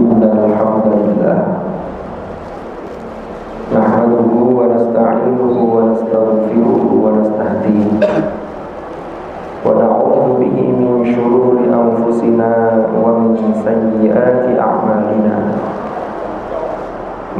إن الحمد لله نحمده ونستعينه ونستغفره ونستهديه ونعوذ به من شرور أنفسنا ومن سيئات أعمالنا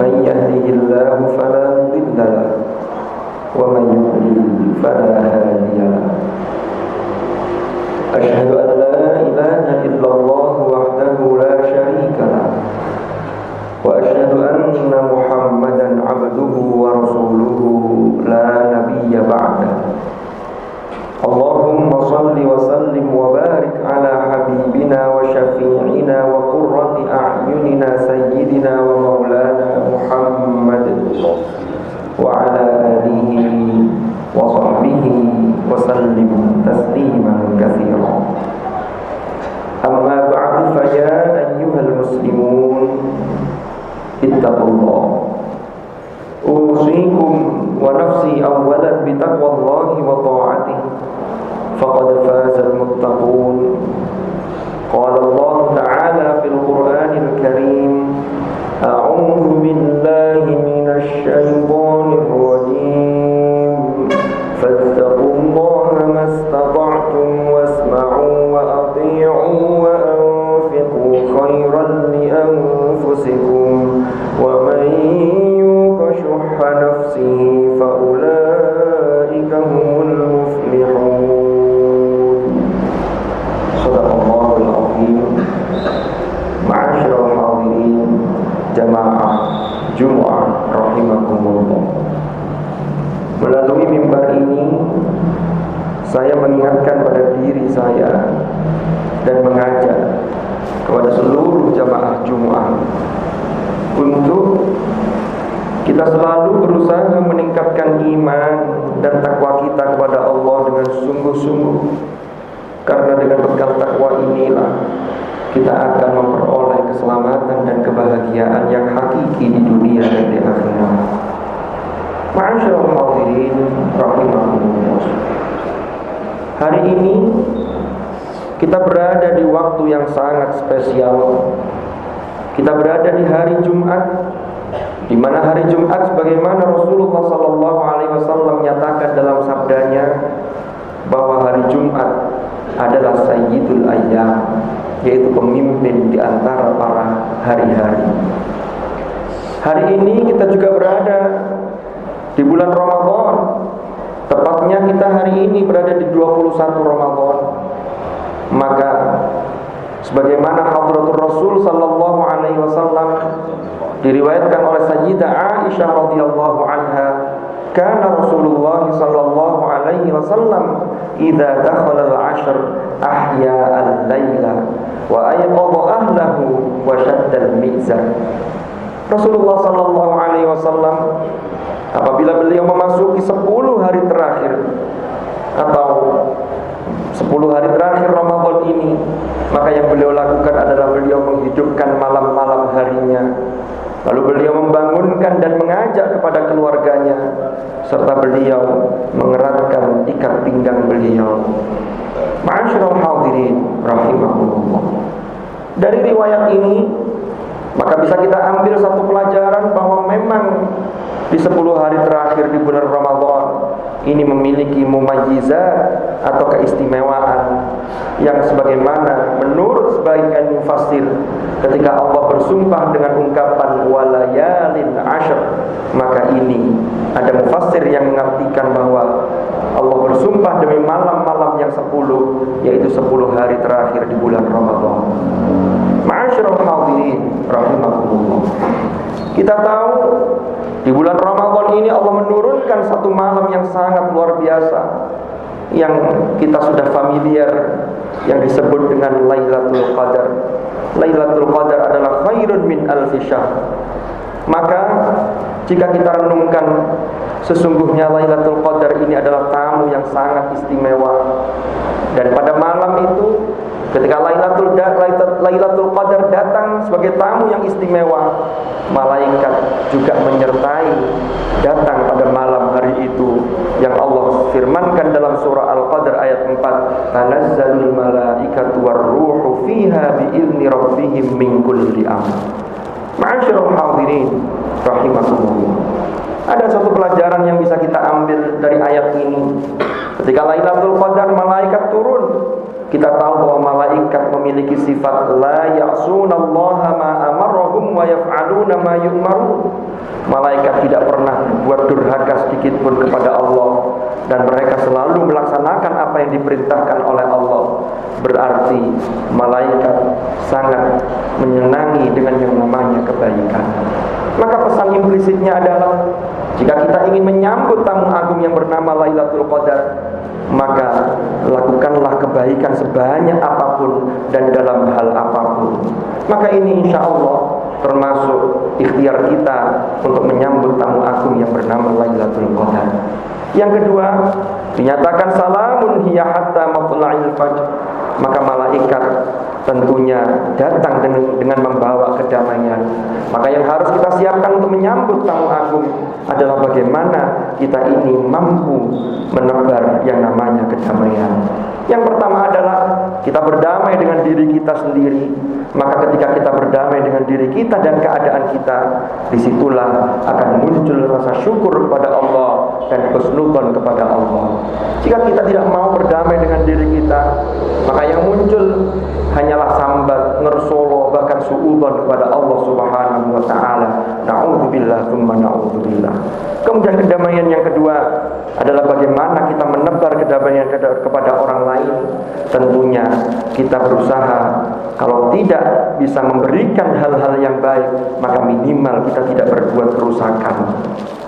من يهده الله فلا مضل له ومن يضلل فلا هادي له أشهد أن لا إله إلا الله وحده لا شريك له وأشهد أن محمدا عبده ورسوله لا نبي بعده اللهم صل وسلم وبارك على حبيبنا وشفيعنا وقرة أعيننا سيدنا ومولانا محمد وعلى آله وصحبه وسلم تسليما كثيرا أما بعد فيا أيها المسلمون اتقوا الله أوصيكم ونفسي أولا بتقوى الله وطاعته فقد فاز المتقون قال الله تعالى في القرآن الكريم أعوذ بالله من الشيطان الرجيم فاتقوا الله ما استطعتم واسمعوا وأطيعوا وأنفقوا خيرا لأنفسكم ومن يوق شح نفسه فأولئك هم المفلحون صدق الله العظيم. Ma'asyiral hadirin jamaah Jumat rahimakumullah. Melalui mimbar ini saya mengingatkan pada diri saya dan mengajak kepada seluruh jamaah Jumat untuk kita selalu berusaha meningkatkan iman dan takwa kita kepada Allah dengan sungguh-sungguh, karena dengan bekal takwa inilah kita akan memperoleh keselamatan dan kebahagiaan yang hakiki di dunia dan di akhirat. Ma'asyiral hadirin rahimakumullah. Hari ini kita berada di waktu yang sangat spesial. Kita berada di hari Jumat, di mana hari Jumat sebagaimana Rasulullah SAW menyatakan dalam sabdanya bahwa hari Jumat adalah sayyidul ayyam, yaitu pemimpin di antara para hari-hari. Hari ini kita juga berada di bulan Ramadan. Tepatnya kita hari ini berada di 21 Ramadan. Maka sebagaimana hadratur Rasul sallallahu alaihi wasallam diriwayatkan oleh Sayyidah Aisyah radhiyallahu anha, kana Rasulullah sallallahu alaihi wasallam idza dakhala al-'ashr ahya al-laila wa ayqadha ahlahu wa shadda al-mizan. Rasulullah sallallahu alaihi wasallam apabila beliau memasuki 10 hari terakhir atau 10 hari terakhir Ramadan ini, maka yang beliau lakukan adalah beliau menghidupkan malam-malam harinya. Lalu beliau membangunkan dan mengajak kepada keluarganya, serta beliau mengeratkan ikat pinggang beliau. Ma'asyiral hadirin rahimahullah. Dari riwayat ini maka bisa kita ambil satu pelajaran bahwa memang di 10 hari terakhir di bulan Ramadan ini memiliki mumayyizat atau keistimewaan yang sebagaimana menurut sebagian mufassir ketika Allah bersumpah dengan ungkapan walayalin ashr, maka ini ada mufassir yang mengartikan bahwa Allah bersumpah demi malam-malam yang 10, yaitu 10 hari terakhir di bulan Ramadan. Ma'asyiral hadirin rahimakumullah. Kita tahu di bulan Ramadan ini Allah menurunkan satu malam yang sangat luar biasa, yang kita sudah familiar, yang disebut dengan Lailatul Qadar. Lailatul Qadar adalah khairun min alfi syahr. Maka jika kita renungkan, sesungguhnya Lailatul Qadar ini adalah tamu yang sangat istimewa. Dan pada malam itu, ketika Lailatul Qadar datang sebagai tamu yang istimewa, malaikat juga menyertai datang pada malam hari itu, yang Allah firmankan dalam surah Al-Qadr ayat 4, tanazzalul malaikatu warruhu fiha biizni rabbihim min kulli amr. Ma'asyiral hadirin rahimakumullah. Ada satu pelajaran yang bisa kita ambil dari ayat ini. Ketika Lailatul Qadar malaikat turun, kita tahu bahwa malaikat memiliki sifat la ya'sunallaha ma amarahum wa yaf'aluna ma yu'marun. Malaikat tidak pernah berbuat durhaka sedikit pun kepada Allah, dan mereka selalu melaksanakan apa yang diperintahkan oleh Allah. Berarti malaikat sangat menyenangi dengan yang namanya kebaikan. Maka pesan implisitnya adalah, jika kita ingin menyambut tamu agung yang bernama Lailatul Qadar, maka lakukanlah kebaikan sebanyak apapun dan dalam hal apapun. Maka ini insya Allah termasuk ikhtiar kita untuk menyambut tamu agung yang bernama Lailatul Qadar. Yang kedua, dinyatakan salamun hiya hatta matla'il fajr. Maka malaikat tentunya datang dengan membawa kedamaian. Maka yang harus kita siapkan untuk menyambut tamu agung adalah bagaimana kita ini mampu menebar yang namanya kedamaian. Yang pertama adalah kita berdamai dengan diri kita sendiri. Maka ketika kita berdamai dengan diri kita dan keadaan kita, disitulah akan muncul rasa syukur kepada Allah dan husnudzon kepada Allah. Jika kita tidak mau berdamai dengan diri kita, maka yang muncul hanyalah sambat, ngersolo, bahkan suudzon kepada Allah Subhanahu wa taala. Na'udzubillah tsumma na'udzubillah. Kemudian kedamaian yang kedua adalah bagaimana kita menebar kedamaian kepada orang lain. Tentunya kita berusaha, kalau tidak bisa memberikan hal-hal yang baik, maka minimal kita tidak berbuat kerusakan.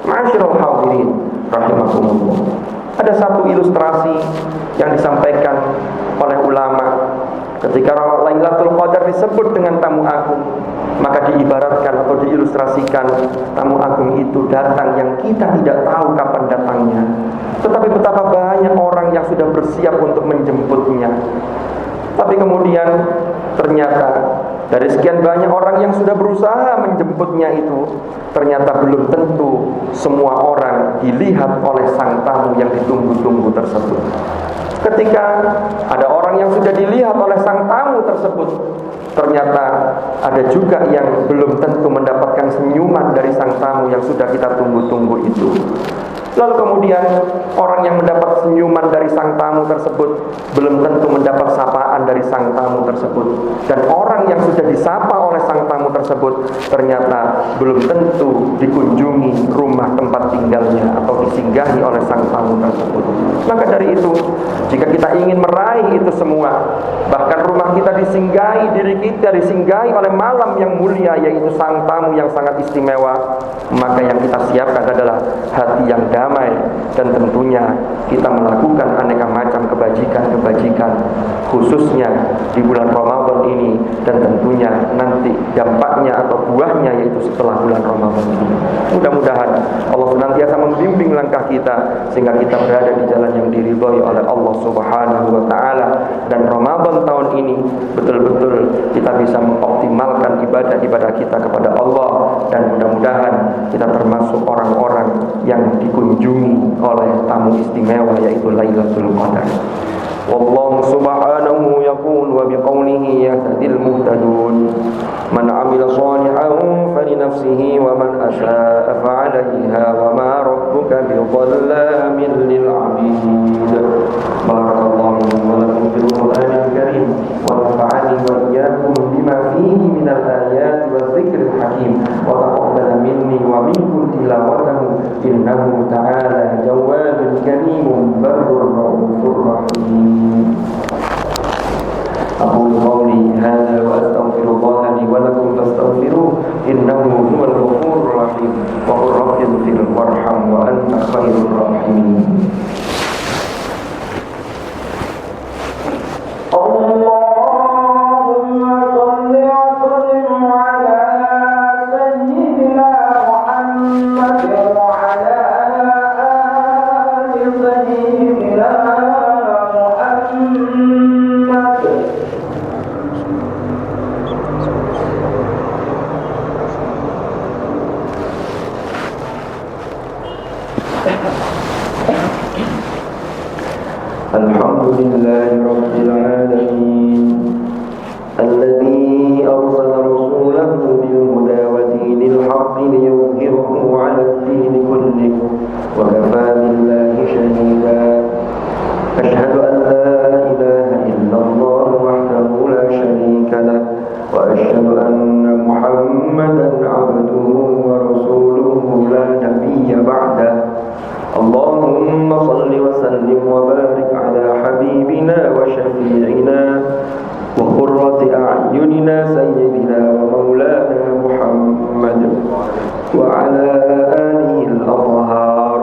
Ma'asyiral hadirin rahimakumullah. Ada satu ilustrasi yang disampaikan oleh ulama. Ketika Lailatul Qadar disebut dengan tamu agung, maka diibaratkan atau diilustrasikan tamu agung itu datang yang kita tidak tahu kapan datangnya. Tetapi betapa banyak orang yang sudah bersiap untuk menjemputnya. Tapi kemudian ternyata dari sekian banyak orang yang sudah berusaha menjemputnya itu, ternyata belum tentu semua orang dilihat oleh sang tamu yang ditunggu-tunggu tersebut. Ketika ada orang yang sudah dilihat oleh sang tamu tersebut, ternyata ada juga yang belum tentu mendapatkan senyuman dari sang tamu yang sudah kita tunggu-tunggu itu. Lalu kemudian orang yang mendapat senyuman dari sang tamu tersebut belum tentu mendapat sapaan dari sang tamu tersebut. Dan orang yang sudah disapa oleh sang tamu tersebut ternyata belum tentu dikunjungi rumah tempat tinggalnya atau disinggahi oleh sang tamu tersebut. Maka dari itu, jika kita ingin meraih itu semua, bahkan rumah kita disinggahi, diri kita disinggahi oleh malam yang mulia, yaitu sang tamu yang sangat istimewa, maka yang kita siapkan adalah hati yang damai, dan tentunya kita melakukan aneka macam kebajikan-kebajikan, khususnya di bulan Ramadan ini, dan tentunya nanti dampaknya atau buahnya yaitu setelah bulan Ramadan ini. Mudah-mudahan Allah senantiasa membimbing langkah kita sehingga kita berada di jalan yang diridhoi oleh Allah Subhanahu wa taala, dan Ramadan tahun ini betul-betul kita bisa mengoptimalkan ibadah-ibadah kita kepada Allah, dan mudah-mudahan kita termasuk orang-orang yang dikunjungi oleh tamu istimewa yaitu Lailatul Qadar. Wallahu subhanahu yaqul wa biqaulihi yahtadil muhtadun. Man 'amila shalihan falinafsihi wa man asaa'a fa'alayha wa ma rabbuka bidhallamin lil 'abid. Barakallahu wa lakum fil Qur'anil karim wa nafa'ani wa iyyakum bima fihi minal ayati wa dzikril hakim wa taqabbal minni wa minkum tilawatahu innahu ta'ala jawwadun karimun barrur raufur rahim. أقول قولي هذا وأستغفر الله لي ولكم فاستغفروه إنه هو الغفور الرحيم وقل رب اغفر وارحم وأنت خير الراحمين. Alhamdulillahi Rabbil Alamin Alladhi arsala rasulahu bil huda wal عبده ورسوله لا نبي بعده. اللهم صل وسلم وبارك على حبيبنا وشفيعنا وقرة أعيننا سيدنا ومولانا محمد وعلى آله الأطهار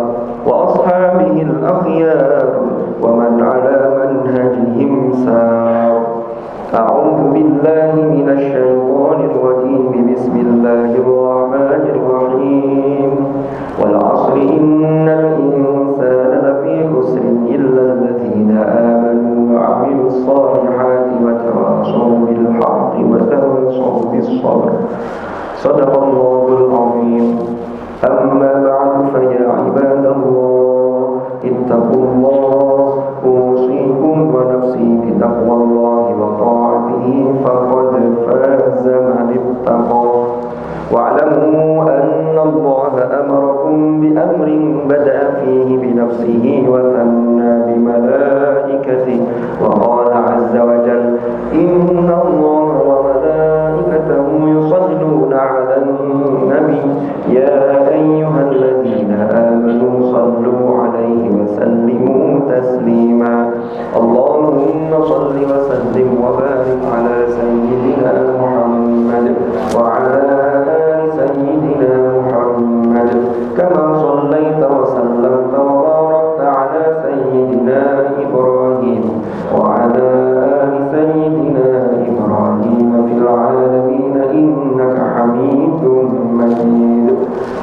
وأصحابه الأخيار ومن على منهجهم سار. أعوذ بالله من الشيطان الرجيم. بسم الله الرحمن الرحيم. والعصر إن الإنسان لفي خسر إلا الذين آمنوا وعملوا الصالحات وتواصوا بالحق وتواصوا بالصبر. صدق الله العظيم. أما بعد فيا عباد الله اتقوا الله أوصيكم ونفسي بتقوى الله وطاعته فقد فاز من اتقى. واعلموا أن الله أمركم بأمر بدأ فيه بنفسه وثنى بملائكته وقال عز وجل إن الله وملائكته يصلون على النبي يا أيها الذين آمنوا صلوا عليه وسلموا تسليما. اللهم صل وسلم وبارك على سيدنا محمد وعلى سيدنا محمد كما صليت وسلمت وباركت على سيدنا إبراهيم وعلى آل سيدنا إبراهيم في العالمين إنك حميد مجيد.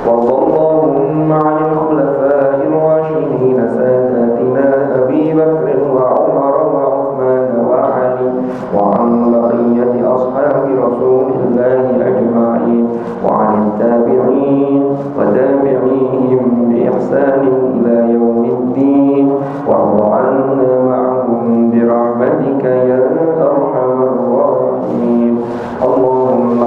وارض اللهم عن الخلفاء الراشدين ساداتنا أبي بكر وعمر وعثمان وعلي وعن بقية أصحاب رسول الله أجمعين وعن التابعين وتابعيهم بإحسان إلى يوم الدين وارض عنا معهم برحمتك يا أرحم الراحمين. اللهم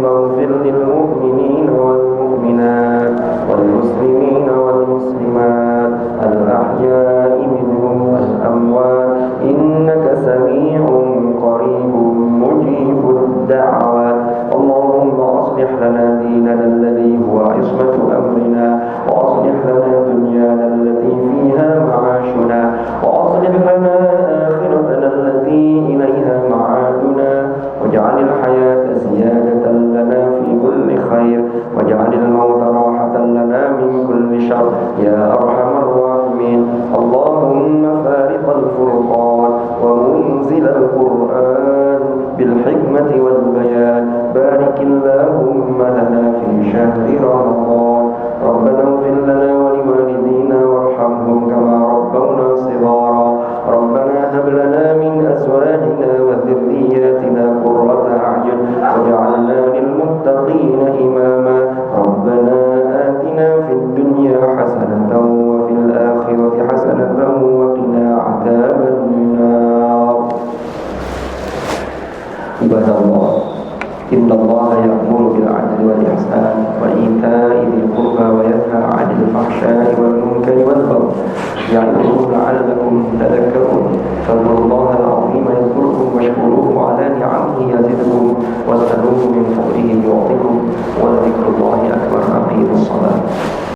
اغفر للمؤمنين والمؤمنات والمسلمين والمسلمات الأحياء منهم والأموات إنك سميع قريب مجيب الدعوات. اللهم أصلح لنا ديننا الذي هو عصمة أمرنا وأصلح لنا دنيانا التي فيها معاشنا وأصلح لنا آخرتنا التي إليها معادنا واجعل الحياة زيادة لنا في كل خير واجعل الموت راحة لنا من كل شر يا أرحم الراحمين. اللهم فارق الفرقان ومنزل القرآن بالحكمة والبيان بارك اللهم لنا في شهر رمضان. ربنا اغفر لنا ولوالدينا وارحمهم كما ربونا صغارا. ربنا هب لنا من أزواجنا وذرياتنا قرة أعين واجعلنا للمتقين إماما. ربنا آتنا في الدنيا حسنة وفي الآخرة حسنة وقنا عذاب النار. عباد الله إن الله يأمر بالعدل والإحسان وإيتاء ذي القربى وينهى عن الفحشاء والمنكر والبغي يعظكم لعلكم تذكرون. فاذكروا الله العظيم يذكركم واشكروه على نعمه يزدكم واسألوه من فضله يعطكم ولذكر الله